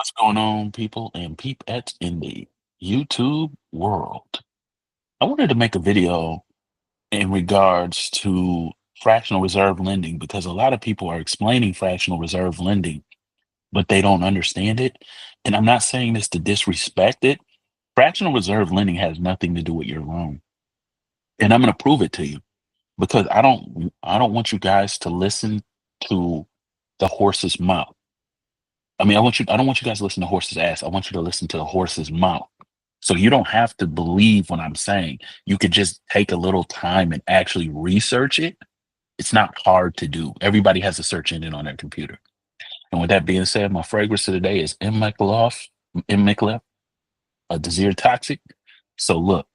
What's going on, people and peepettes in the YouTube world? I wanted to make a video in regards to fractional reserve lending because a lot of people are explaining fractional reserve lending, but they don't understand it. And I'm not saying this to disrespect it. Fractional reserve lending has nothing to do with your loan. And I'm going to prove it to you because I don't want you guys to listen to the horse's mouth. I don't want you guys to listen to horse's ass. I want you to listen to the horse's mouth. So you don't have to believe what I'm saying. You could just take a little time and actually research it. It's not hard to do. Everybody has a search engine on their computer. And with that being said, my fragrance of the day is M. a Desire Toxic. So look,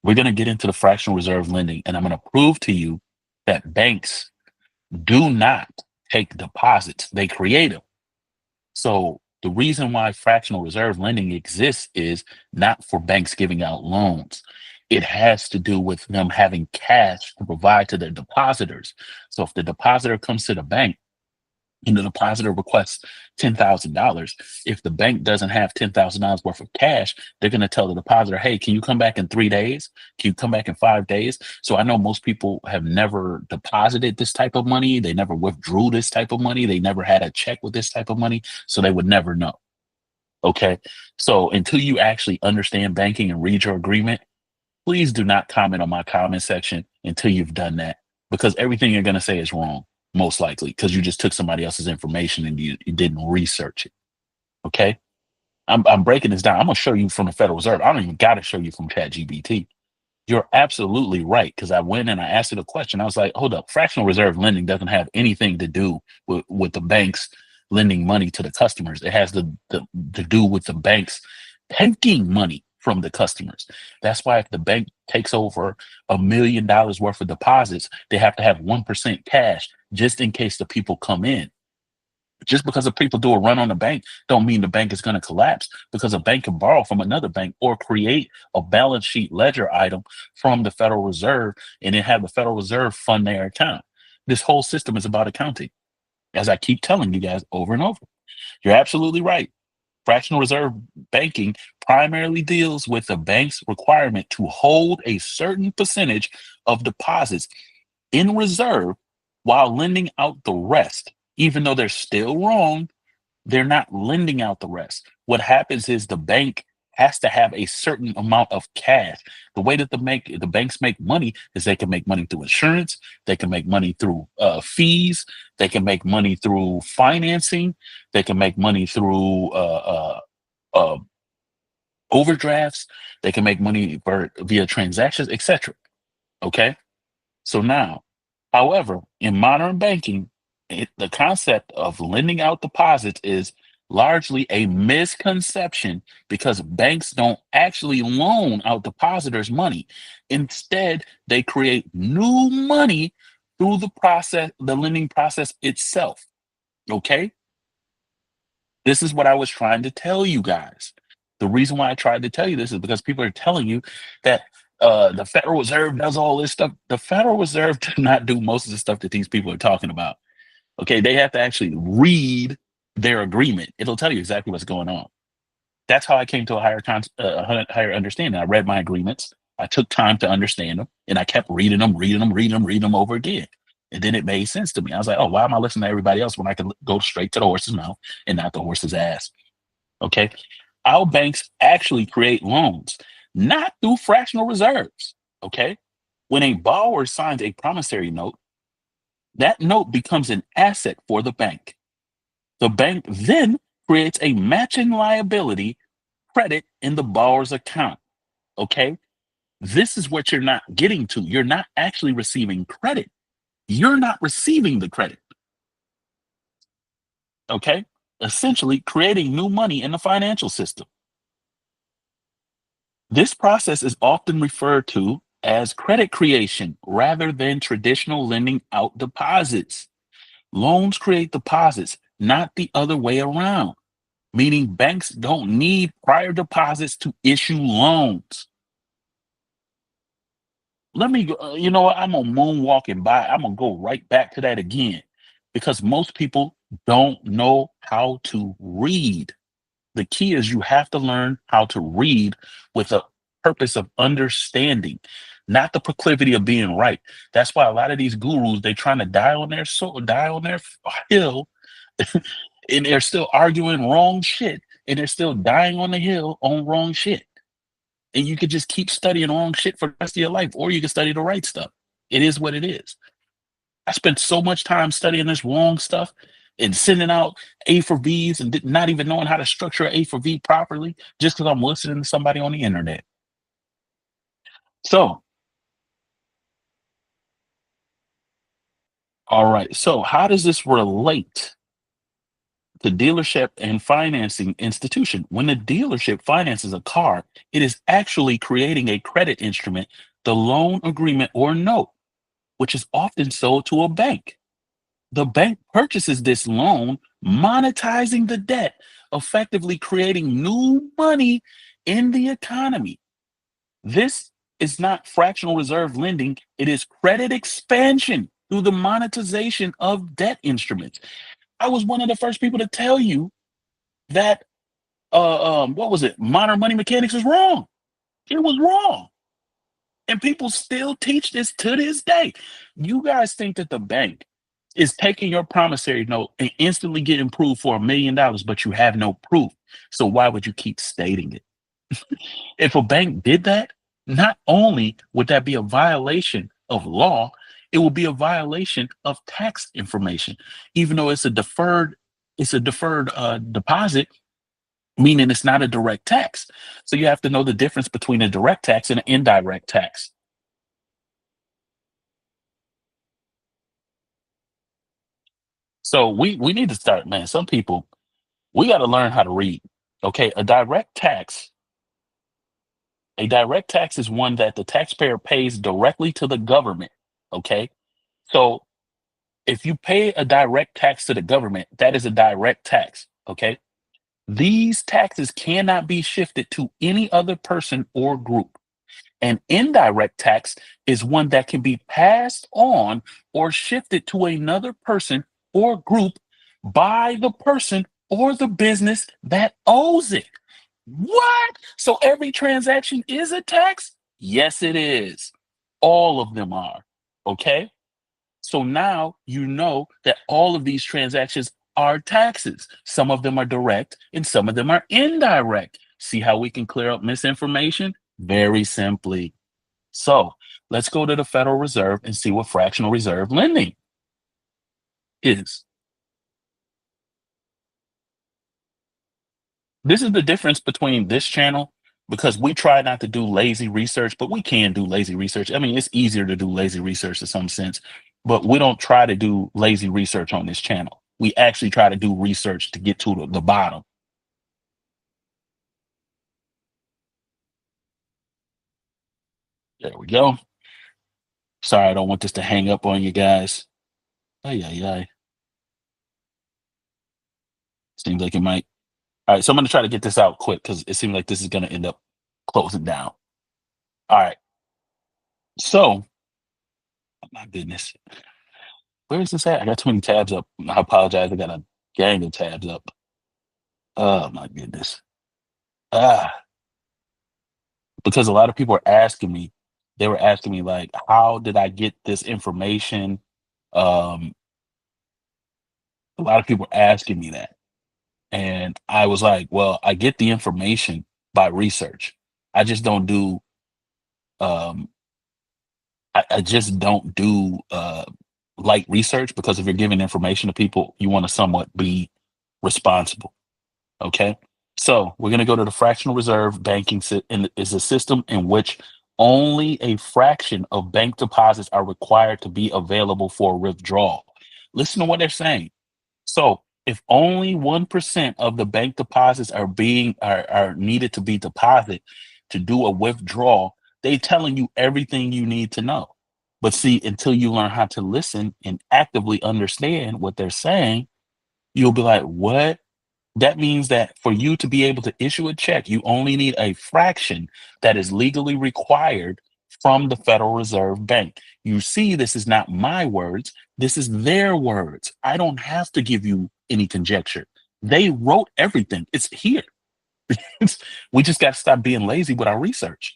we're going to get into the fractional reserve lending, and I'm going to prove to you that banks do not take deposits. They create them. So the reason why fractional reserve lending exists is not for banks giving out loans. It has to do with them having cash to provide to their depositors. So if the depositor comes to the bank and the depositor requests $10,000, if the bank doesn't have $10,000 worth of cash, they're going to tell the depositor, hey, can you come back in 3 days? Can you come back in 5 days? So I know most people have never deposited this type of money. They never withdrew this type of money. They never had a check with this type of money. So they would never know. Okay. So until you actually understand banking and read your agreement, please do not comment on my comment section until you've done that, because everything you're going to say is wrong, most likely, because you just took somebody else's information and you didn't research it. Okay. I'm breaking this down. I'm going to show you from the Federal Reserve. I don't even got to show you from ChatGPT. You're absolutely right. Because I went and I asked it a question. I was like, hold up, fractional reserve lending doesn't have anything to do with the banks lending money to the customers. It has to do with the banks taking money from the customers. That's why if the bank takes over $1 million worth of deposits, they have to have 1% cash just in case the people come in. Just because the people do a run on the bank don't mean the bank is going to collapse, because a bank can borrow from another bank or create a balance sheet ledger item from the Federal Reserve and then have the Federal Reserve fund their account. This whole system is about accounting, as I keep telling you guys over and over. You're absolutely right. Fractional reserve banking primarily deals with the bank's requirement to hold a certain percentage of deposits in reserve while lending out the rest. Even though they're still wrong, they're not lending out the rest. What happens is the bank has to have a certain amount of cash. The way that the banks make money is they can make money through insurance, they can make money through fees, they can make money through financing, they can make money through uh, overdrafts, they can make money via transactions, etc. Okay, so now, however, in modern banking, the concept of lending out deposits is largely a misconception, because banks don't actually loan out depositors money. Instead, they create new money through the lending process itself. Okay? This is what I was trying to tell you guys. The reason why I tried to tell you this is because people are telling you that the Federal Reserve does all this stuff. The Federal Reserve does not do most of the stuff that these people are talking about. Okay, they have to actually read their agreement. It'll tell you exactly what's going on. That's how I came to a higher understanding. I read my agreements. I took time to understand them, and I kept reading them over again. And then it made sense to me. I was like, oh, why am I listening to everybody else when I can go straight to the horse's mouth and not the horse's ass? Okay. Our banks actually create loans, not through fractional reserves. Okay. When a borrower signs a promissory note, that note becomes an asset for the bank. The bank then creates a matching liability credit in the borrower's account. Okay. This is what you're not getting to. You're not actually receiving credit. You're not receiving the credit. Okay. Essentially creating new money in the financial system. This process is often referred to as credit creation rather than traditional lending out deposits. Loans create deposits, not the other way around, meaning banks don't need prior deposits to issue loans. Let me go, you know what? I'm on moonwalking by. I'm going to go right back to that again, because most people don't know how to read. The key is you have to learn how to read with a purpose of understanding, not the proclivity of being right. That's why a lot of these gurus, they trying to die on their soul, die on their hill, and they're still arguing wrong shit, and they're still dying on the hill on wrong shit. And you could just keep studying wrong shit for the rest of your life, or you can study the right stuff. It is what it is. I spent so much time studying this wrong stuff and sending out A for V's and not even knowing how to structure an A for V properly just because I'm listening to somebody on the internet. So, all right. So, how does this relate to dealership and financing institution? When the dealership finances a car, it is actually creating a credit instrument, the loan agreement or note, which is often sold to a bank. The bank purchases this loan, monetizing the debt, effectively creating new money in the economy. This is not fractional reserve lending, it is credit expansion through the monetization of debt instruments. I was one of the first people to tell you that what was it? Modern money mechanics is wrong. It was wrong. And people still teach this to this day. You guys think that the bank is taking your promissory note and instantly getting approved for $1 million, but you have no proof. So why would you keep stating it? If a bank did that, not only would that be a violation of law, it will be a violation of tax information, even though it's a deferred deposit, meaning it's not a direct tax. So you have to know the difference between a direct tax and an indirect tax. So we need to start, man. Some people, we got to learn how to read. Okay, a direct tax is one that the taxpayer pays directly to the government. Okay, so if you pay a direct tax to the government, that is a direct tax. Okay, these taxes cannot be shifted to any other person or group. An indirect tax is one that can be passed on or shifted to another person or group by the person or the business that owes it. What? So every transaction is a tax? Yes, it is. All of them are. Okay. So now you know that all of these transactions are taxes. Some of them are direct and some of them are indirect. See how we can clear up misinformation? Very simply. So let's go to the Federal Reserve and see what fractional reserve lending is. This is the difference between this channel because we try not to do lazy research, but we can do lazy research. I mean, it's easier to do lazy research in some sense, but we don't try to do lazy research on this channel. We actually try to do research to get to the bottom. There we go. Sorry, I don't want this to hang up on you guys. Ay, ay, ay. Seems like it might. All right, so I'm going to try to get this out quick because it seems like this is going to end up closing down. All right. So, oh my goodness. Where is this at? I got too many tabs up. I apologize. I got a gang of tabs up. Oh my goodness. Ah, because a lot of people are asking me, they were asking me like, how did I get this information? Um, a lot of people are asking me that. And I was like, well, I get the information by research. I just don't do um I just don't do light research because if you're giving information to people, you want to somewhat be responsible. Okay. So we're going to go to the fractional reserve banking and is a system in which only a fraction of bank deposits are required to be available for withdrawal. Listen to what they're saying. So if only 1% of the bank deposits are needed to be deposited to do a withdrawal, they telling you everything you need to know. But see, until you learn how to listen and actively understand what they're saying, you'll be like, what? That means that for you to be able to issue a check, you only need a fraction that is legally required from the Federal Reserve Bank. You see, this is not my words, this is their words. I don't have to give you any conjecture. They wrote everything, it's here. We just got to stop being lazy with our research.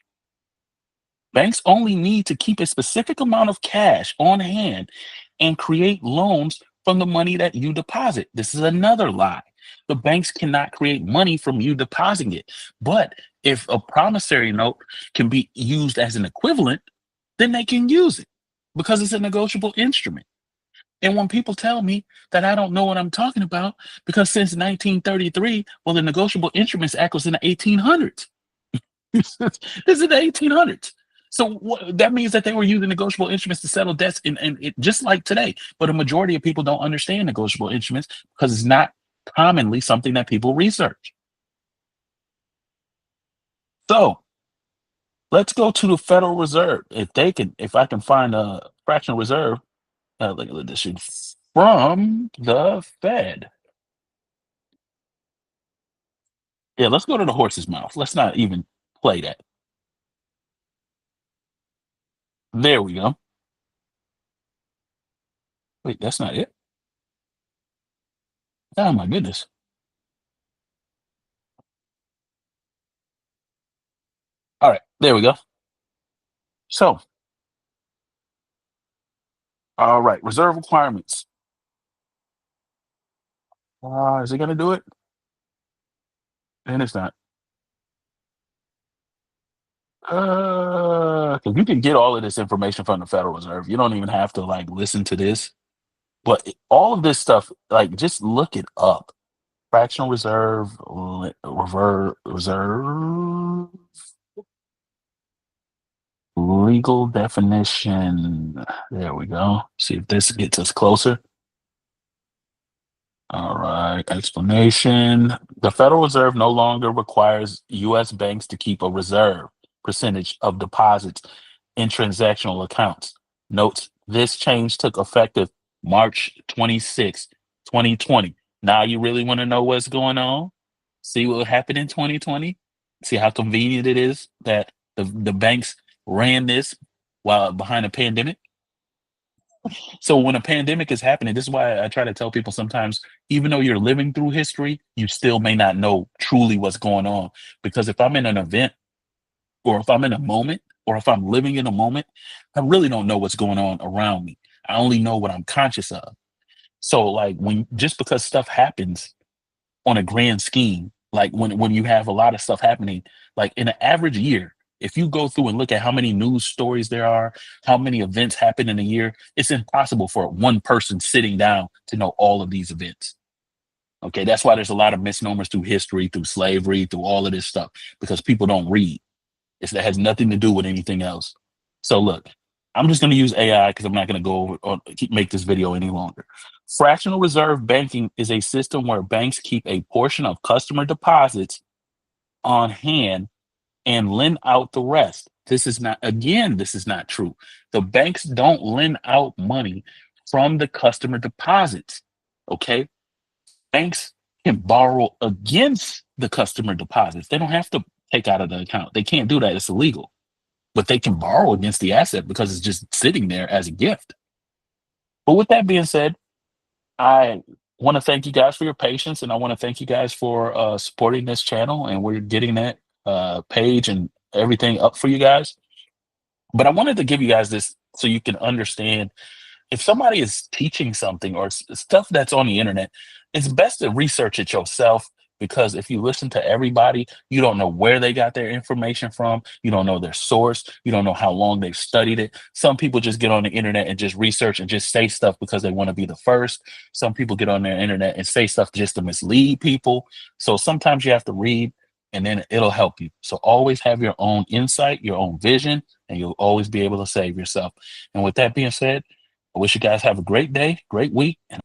Banks only need to keep a specific amount of cash on hand and create loans from the money that you deposit. This is another lie. The banks cannot create money from you depositing it. But if a promissory note can be used as an equivalent, then they can use it because it's a negotiable instrument. And when people tell me that I don't know what I'm talking about, because since 1933, well, the Negotiable Instruments Act was in the 1800s. This is the 1800s. So that means that they were using negotiable instruments to settle debts, just like today. But a majority of people don't understand negotiable instruments because it's not commonly something that people research. So let's go to the Federal Reserve. If I can find a fractional reserve, look at this shit, from the Fed. Yeah, let's go to the horse's mouth. Let's not even play that. There we go. Wait, that's not it. Oh my goodness. All right, there we go. So, all right, reserve requirements. Is it going to do it? And it's not. 'Cause you can get all of this information from the Federal Reserve. You don't even have to like listen to this. But all of this stuff, like just look it up. Fractional reserve, reserve, legal definition. There we go. See if this gets us closer. All right, explanation. The Federal Reserve no longer requires U.S. banks to keep a reserve percentage of deposits in transactional accounts. Notes this change took effective March 26, 2020. Now you really want to know what's going on? See what happened in 2020? See how convenient it is that the banks ran this while behind a pandemic? So when a pandemic is happening, this is why I try to tell people sometimes, even though you're living through history, you still may not know truly what's going on. Because if I'm in an event, or if I'm in a moment, or if I'm living in a moment, I really don't know what's going on around me. I only know what I'm conscious of. So like when just because stuff happens on a grand scheme, like when you have a lot of stuff happening, like in an average year, if you go through and look at how many news stories there are, how many events happen in a year, it's impossible for one person sitting down to know all of these events. Okay, that's why there's a lot of misnomers through history, through slavery, through all of this stuff, because people don't read. That has nothing to do with anything else. So look, I'm just going to use AI because I'm not going to go over or make this video any longer. Fractional reserve banking is a system where banks keep a portion of customer deposits on hand and lend out the rest. This is not true. The banks don't lend out money from the customer deposits. Okay. Banks can borrow against the customer deposits. They don't have to take out of the account. They can't do that. It's illegal. But they can borrow against the asset because it's just sitting there as a gift. But with that being said, I want to thank you guys for your patience, and I want to thank you guys for supporting this channel. And we're getting that page and everything up for you guys. But I wanted to give you guys this so you can understand if somebody is teaching something or stuff that's on the internet, it's best to research it yourself because if you listen to everybody, you don't know where they got their information from. You don't know their source. You don't know how long they've studied it. Some people just get on the internet and just research and just say stuff because they want to be the first. Some people get on their internet and say stuff just to mislead people. So sometimes you have to read and then it'll help you. So always have your own insight, your own vision, and you'll always be able to save yourself. And with that being said, I wish you guys have a great day, great week, and